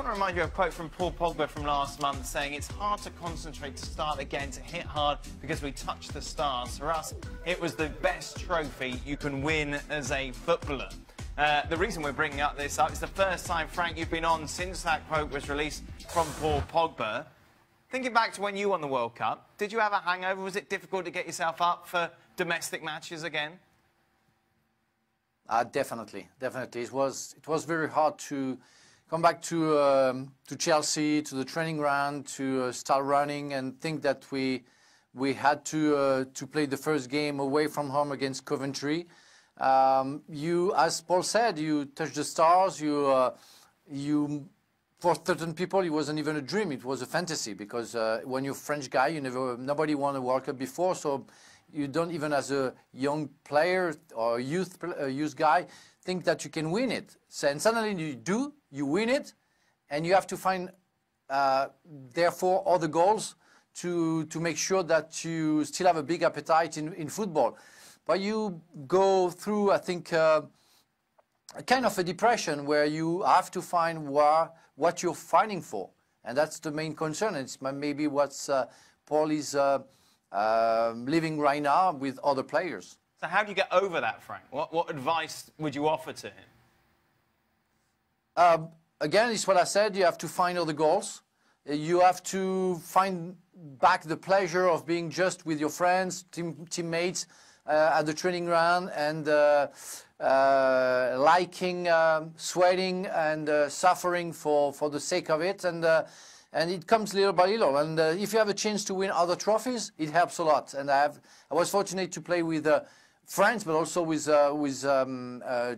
want to remind you of a quote from Paul Pogba from last month saying it's hard to concentrate, to start again, to hit hard because we touched the stars. For us, it was the best trophy you can win as a footballer. The reason we're bringing up this up is the first time, Frank, you've been on since that quote was released from Paul Pogba. Thinking back to when you won the World Cup, did you have a hangover? Was it difficult to get yourself up for domestic matches again? Definitely. It was very hard to come back to Chelsea, to the training ground, to start running, and think that we had to play the first game away from home against Coventry. You, as Paul said, you touched the stars. For certain people, it wasn't even a dream; it was a fantasy, because when you're a French guy, nobody won a World Cup before, so you don't even, as a young player or a youth guy, think that you can win it. So, and suddenly you do, you win it, and you have to find, therefore, other goals to make sure that you still have a big appetite in football. But you go through, I think, a kind of a depression where you have to find what you're fighting for. And that's the main concern. It's maybe what Paul is living right now with other players. So how do you get over that, Frank? What advice would you offer to him? Again, it's what I said. You have to find other goals. You have to find back the pleasure of being just with your friends, teammates at the training ground, and liking sweating and suffering for the sake of it. And it comes little by little. And if you have a chance to win other trophies, it helps a lot. And I was fortunate to play with France, but also with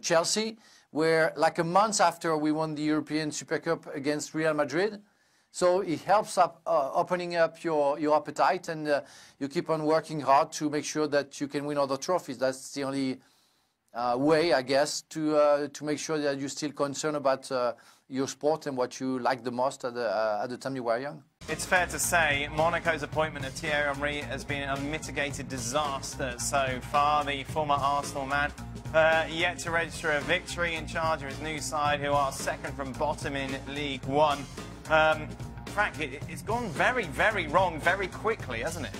Chelsea, where like a month after we won the European Super Cup against Real Madrid. So it helps opening up your appetite, and you keep on working hard to make sure that you can win other trophies. That's the only way, I guess, to make sure that you're still concerned about your sport and what you like the most at the time you were young. It's fair to say Monaco's appointment of Thiery Henry has been a unmitigated disaster so far. The former Arsenal man yet to register a victory, in charge of his new side, who are second from bottom in League One. Frank, it's gone very, very wrong very quickly, hasn't it?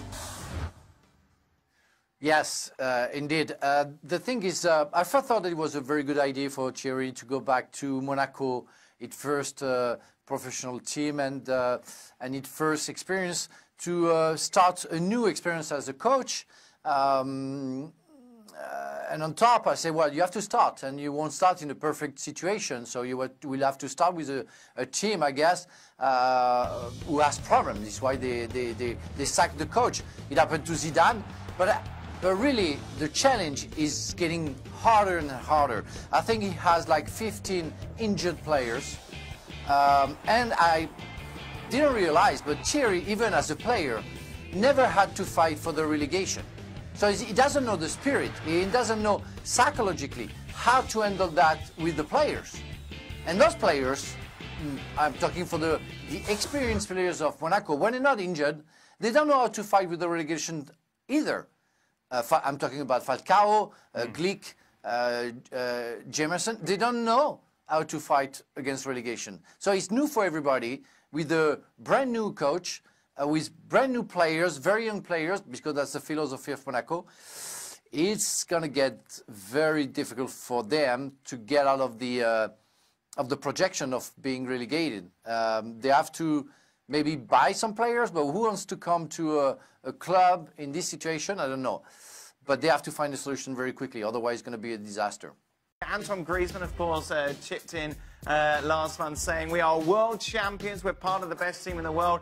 Yes, indeed. The thing is, I first thought it was a very good idea for Thierry to go back to Monaco, its first professional team, and its first experience, to start a new experience as a coach. And on top, I say, well, you have to start, and you won't start in a perfect situation. So you will have to start with a team, I guess, who has problems. This is why they sacked the coach. It happened to Zidane, but really, the challenge is getting harder and harder. I think he has like 15 injured players. And I didn't realize, but Thierry, even as a player, never had to fight for the relegation. So he doesn't know the spirit. He doesn't know psychologically how to handle that with the players. And those players, I'm talking for the experienced players of Monaco, when they're not injured, they don't know how to fight with the relegation either. I'm talking about Falcao, Glick, Jamerson. They don't know how to fight against relegation. So it's new for everybody, with a brand new coach, with brand new players, very young players, because that's the philosophy of Monaco. It's going to get very difficult for them to get out of the projection of being relegated. They have to maybe buy some players, but who wants to come to a club in this situation? I don't know. But they have to find a solution very quickly, otherwise it's going to be a disaster. Antoine Griezmann, of course, chipped in last month saying, we are world champions, we're part of the best team in the world.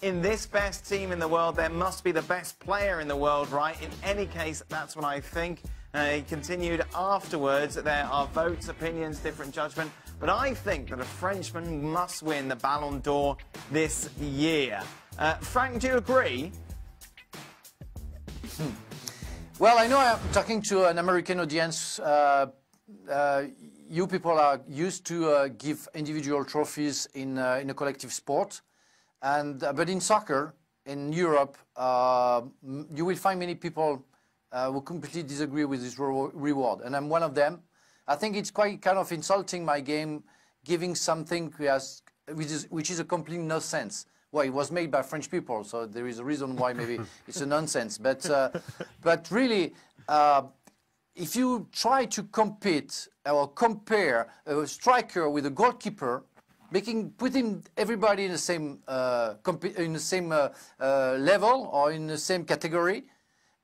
In this best team in the world, there must be the best player in the world, right? In any case, that's what I think. He continued afterwards, there are votes, opinions, different judgment, but I think that a Frenchman must win the Ballon d'Or this year. Frank, do you agree? Well, I know I'm talking to an American audience. You people are used to give individual trophies in a collective sport. But in soccer, in Europe, you will find many people who completely disagree with this reward, and I'm one of them. I think it's quite kind of insulting my game, giving something which is a complete nonsense. Well, it was made by French people, so there is a reason why maybe it's a nonsense. But really, if you try to compete or compare a striker with a goalkeeper, putting everybody in the same level or in the same category,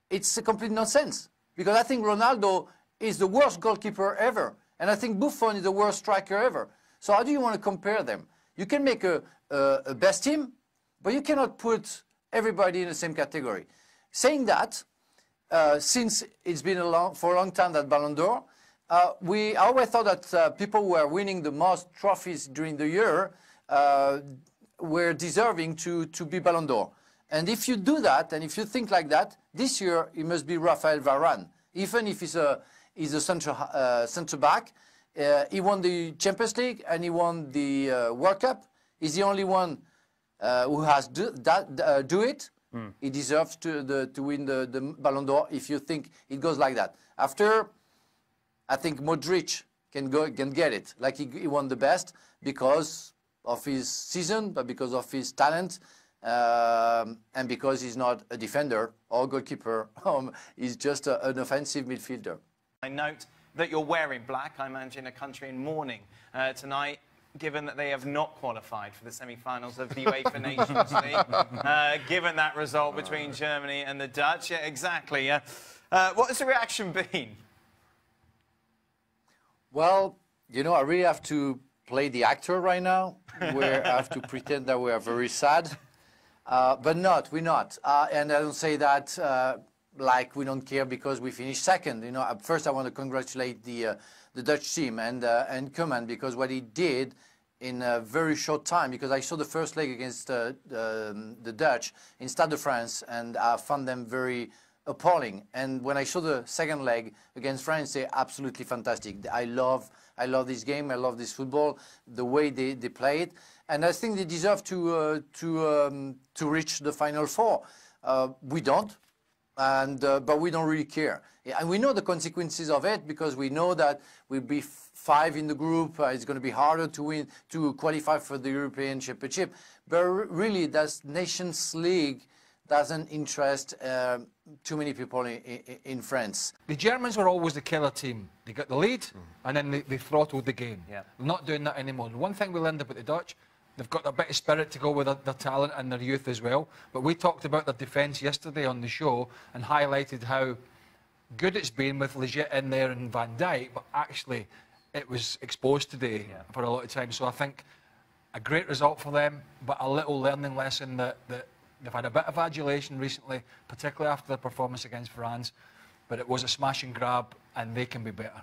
it's a complete nonsense. Because I think Ronaldo is the worst goalkeeper ever, and I think Buffon is the worst striker ever. So how do you want to compare them? You can make a best team, but you cannot put everybody in the same category. Saying that, since it's been for a long time that Ballon d'Or, I always thought that people who were winning the most trophies during the year were deserving to be Ballon d'Or. And if you do that, and if you think like that, this year it must be Raphael Varane. Even if he's a centre back, he won the Champions League and he won the World Cup. He's the only one who has do it. He deserves to win the Ballon d'Or if you think it goes like that. After, I think Modric can get it. Like he won the best because of his season, but because of his talent, and because he's not a defender or a goalkeeper. He's just an offensive midfielder. I note that you're wearing black. I imagine a country in mourning tonight, given that they have not qualified for the semi-finals of the UEFA Nations League, given that result between Germany and the Dutch. Yeah, exactly. What has the reaction been? Well, you know, I really have to play the actor right now, where I have to pretend that we are very sad. But we're not. And I don't say that like we don't care because we finished second. You know, first I want to congratulate the Dutch team and Koeman, because what he did in a very short time, because I saw the first leg against the Dutch in Stade de France, and I found them very appalling. And when I saw the second leg against France, they're absolutely fantastic. I love this game. I love this football, the way they play it, and I think they deserve to reach the Final Four. We don't, but we don't really care. And we know the consequences of it, because we know that we'll be 5 in the group. It's going to be harder to qualify for the European Championship. But really, that Nations League doesn't interest too many people in France. The Germans were always the killer team. They got the lead, and then they throttled the game. Yeah. They're not doing that anymore. The one thing we learned about the Dutch, they've got a bit of spirit to go with their talent and their youth as well. But we talked about their defence yesterday on the show and highlighted how good it's been with Legit in there and Van Dijk, but actually it was exposed today for a lot of time. So I think a great result for them, but a little learning lesson that they've had a bit of adulation recently, particularly after their performance against France, but it was a smash and grab, and they can be better.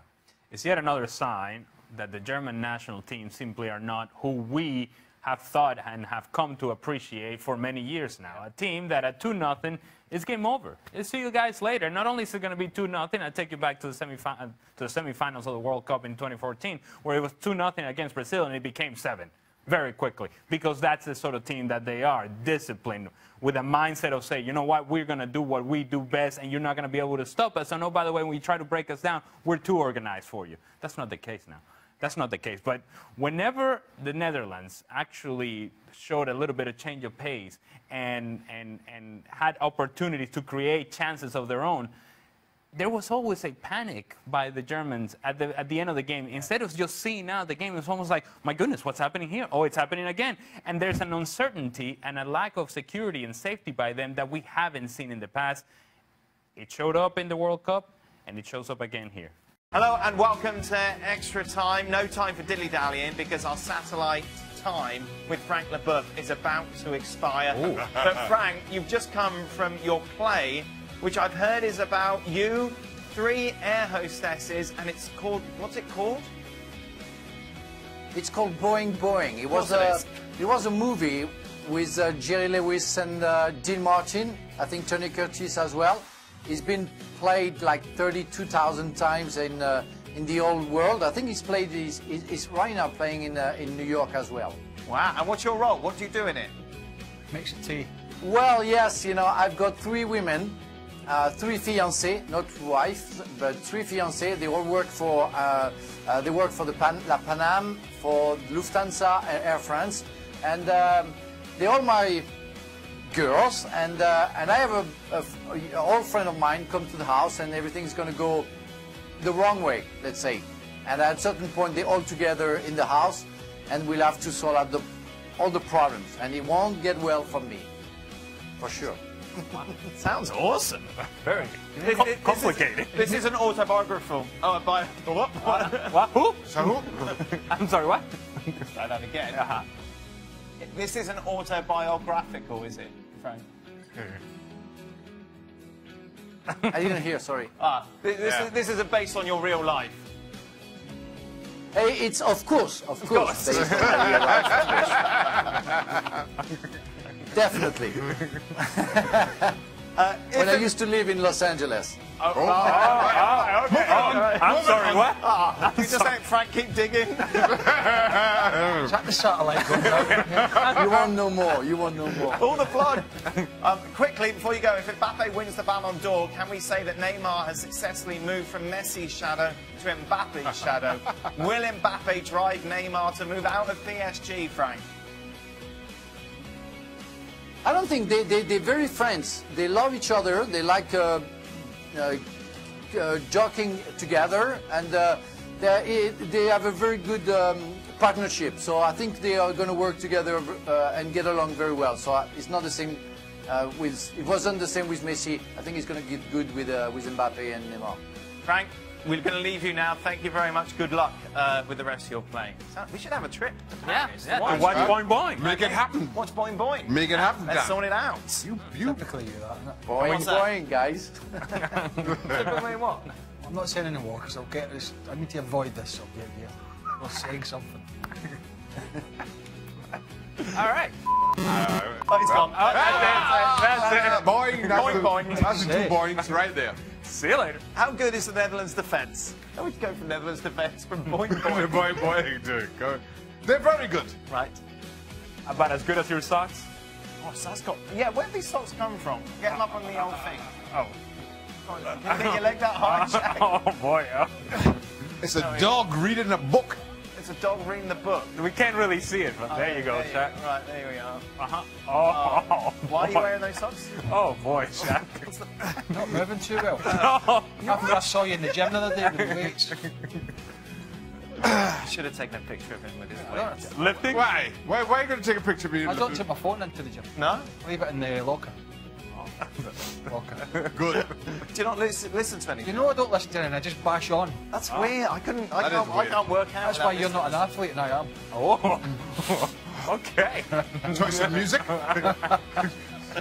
It's yet another sign that the German national team simply are not who we have thought and have come to appreciate for many years now. A team that at 2-0 is game over. I'll see you guys later. Not only is it going to be 2-0, I take you back to the semifinals of the World Cup in 2014, where it was 2-0 against Brazil, and it became 7. Very quickly, because that's the sort of team that they are, disciplined, with a mindset of saying, you know what, we're going to do what we do best, and you're not going to be able to stop us. So, no, by the way, when you try to break us down, we're too organized for you. That's not the case now. That's not the case. But whenever the Netherlands actually showed a little bit of change of pace and had opportunities to create chances of their own, there was always a panic by the Germans at the end of the game. Instead of just seeing out the game, it was almost like, my goodness, what's happening here? Oh, it's happening again. And there's an uncertainty and a lack of security and safety by them that we haven't seen in the past. It showed up in the World Cup, and it shows up again here. Hello and welcome to Extra Time. No time for dilly-dallying, because our satellite time with Frank Leboeuf is about to expire. But Frank, you've just come from your play, which I've heard is about you, 3 air hostesses, and it's called, what's it called? It's called Boing Boing. It was a movie with Jerry Lewis and Dean Martin, I think Tony Curtis as well. It's been played like 32,000 times in the old world. I think he's right now playing in New York as well. Wow, and what's your role? What do you do in it? Makes a tea. Well, yes, you know, I've got 3 women three fiancés, not wife, but three fiancés. They all work for La Paname, for Lufthansa and Air France, and they're all my girls. And I have an old friend of mine come to the house, and everything's going to go the wrong way, let's say. And at a certain point, they're all together in the house, and we'll have to sort out all the problems, and it won't get well from me, for sure. Sounds awesome. Very complicated. This is an autobiographical. Oh, a bio. What? What? Who? So who? I'm sorry, what? Try that again. Uh-huh. This isn't autobiographical, is it, Frank? I didn't hear, sorry. This is based on your real life. Hey, it's of course. Based on my real life. Definitely. When I used to live in Los Angeles. I'm sorry, what? You just let Frank keep digging. Is that the satellite going down? You won't know more. You won't know more. All the blood. Quickly, before you go, if Mbappe wins the Ballon d'Or, can we say that Neymar has successfully moved from Messi's shadow to Mbappe's shadow? Will Mbappe drive Neymar to move out of PSG, Frank? I don't think they're very friends. They love each other. They like jogging together, and they have a very good partnership. So I think they are going to work together and get along very well. So it's not the same it wasn't the same with Messi. I think it's going to get good with Mbappe and Neymar. Frank, we're going to leave you now. Thank you very much. Good luck with the rest of your playing. We should have a trip. Yeah. Watch Watch Boing Boing. Make it happen. Watch Boing Boing. Make it happen, Let's Dan. sort it out. Typically you, that, isn't it? Boing, What's that? boing, guys. Typically what? I'm not saying any more because I'll get this. I need to avoid this subject here. We're saying something. All right. Oh, he's gone. That's it. Boing. That's Boing, the- boing. That's the 2 points right there. See you later. How good is the Netherlands defence? How would you go from Netherlands defence from Boing Boing? Boing, boing, dude. Go. They're very good. Right. About as good as your socks? Oh, so that's got... Yeah, where do these socks come from? Get them up on the old thing. Oh. Can you get your leg that high, Jack? Oh boy. It's a dog reading a book. It's a dog reading the book. We can't really see it, but there you go, Shaq. Right, there we are. Uh-huh. Oh. Why are you wearing those socks? Oh boy, Shaq. Not moving too well. Oh. After I saw you in the gym the other day with the weights. Should have taken a picture of him with his weights. Lifting? Why? Why are you going to take a picture of me? I don't take my phone into the gym. No? Leave it in the locker. Locker. Good. Do you not listen to anything? You know I don't listen to anything, I just bash on. That's weird. I can't work out. That's why you're not an athlete and I am. Oh. Okay. Choice of music?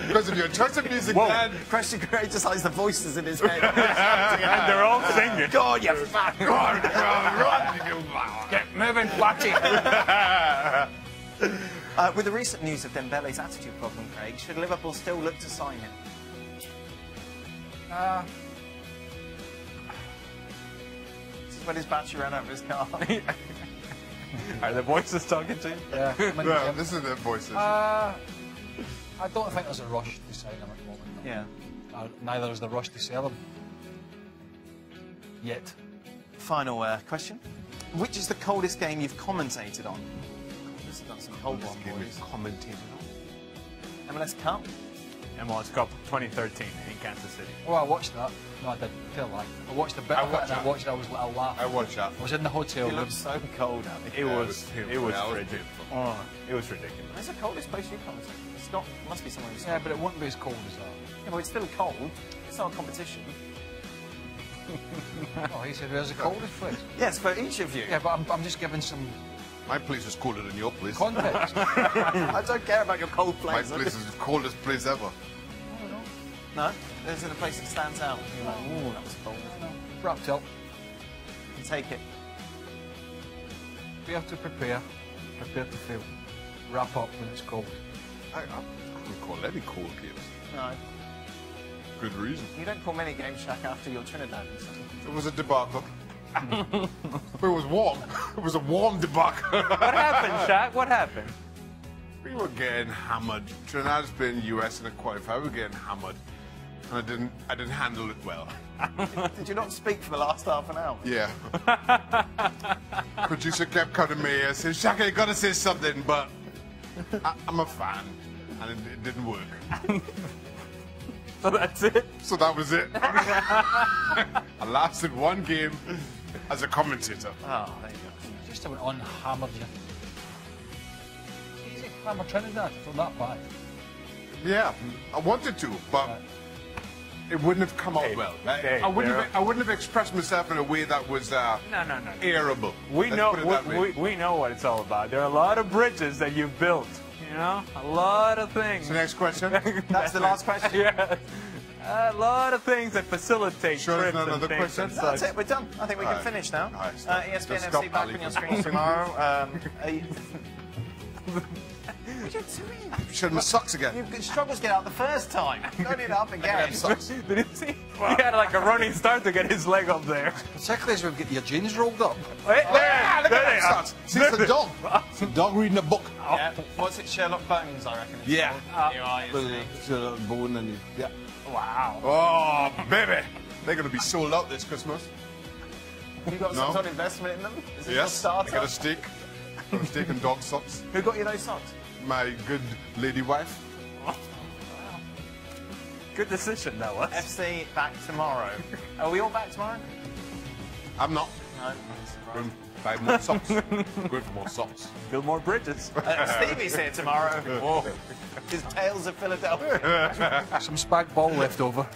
Because of your choice of music, Whoa. Dan. Preston Gray just has the voices in his head. And they're all singing. God, you fat Run, run, run. Get moving, Platty. With the recent news of Dembele's attitude problem, Craig, should Liverpool still look to sign him? This is when his battery ran out of his car. Are the voices talking to you? Yeah, I'm in the No, gym. this is their voices. I don't think there's a rush to sign him at the moment. No. Yeah. Neither is the rush to sell him. Yet. Final question. Which is the coldest game you've commentated on? This has got some cold one, boys. Commentated on. MLS Cup? MLS Cup 2013 in Kansas City. Oh, I watched that. No, I didn't. Tell a lie. I watched a bit of it and I watched it. I was laughing. I watched that. I was in the hotel It room. looks so cold out It there. was frigid. beautiful. It was ridiculous. Where's the coldest place you commentate? It's not. It must be somewhere in Yeah, Scotland. but it wouldn't be as cold as that. Yeah, but it's still cold. It's not a competition. Oh, he said where's the coldest place? Yes, for each of you. Yeah, but I'm just giving some My place is colder than your place. context. I don't care about your cold My place. place is the coldest place ever. No, there's a place that stands out. You're like, ooh, that was cold. Wrapped up. You take it. We have to prepare. Prepare to fail. Wrap up when it's cold. I don't call any cold games. No, Good reason. you don't call many games, Shaq, after your Trinidad. It was a debacle. But it was warm. It was a warm debacle. What happened, Shaq? What happened? We were getting hammered. Trinidad's been US in a qualifier. We were getting hammered. and I didn't handle it well. Did you not speak for the last half an hour? Yeah. Producer kept cutting me and said, Shaka, you gotta say something, but I'm a fan, and it didn't work. So that's it? So that was it. I lasted one game as a commentator. Oh, there you go. Just about unhammered you. Easy, hammer Trinidad. It's not that bad. Yeah, I wanted to, but it wouldn't have come out well. I wouldn't have expressed myself in a way that was No. airable. We Let's know put it that way. we know what it's all about. There are a lot of bridges that you've built. You know, a lot of things. So next question. That's the last question? Yeah. A lot of things that facilitate Sure, there's trips no and other things question? and That's such. it, we're done. I think we can Alright. finish now. Alright, stop. ESPN Just FC stop, back Ali, on your for screens tomorrow. What are you doing? Showed my socks again. You struggled to get out the first time. Don't it up again. Socks. Did you see? He had like a running start to get his leg up there. Particularly as we've got your jeans rolled up. Hey, Yeah, look there at they that are. socks. See, it's a dog. It's a dog reading a book. Yeah. What's it, Sherlock Bones, I reckon. It's Yeah. called. Your eye is Bone and yeah. Wow. Oh, baby. They're going to be sold out this Christmas. You got No. some sort of investment in them? Is this your Yes, I starter? got a steak. Got a steak and dog socks. Who got you those socks? My good lady wife. Good decision that was. FC back tomorrow. Are we all back tomorrow? I'm not. No. Going to buy more socks. Going for more socks. Build more bridges. Stevie's here tomorrow. Oh. His Tales of Philadelphia. Some spag ball left over.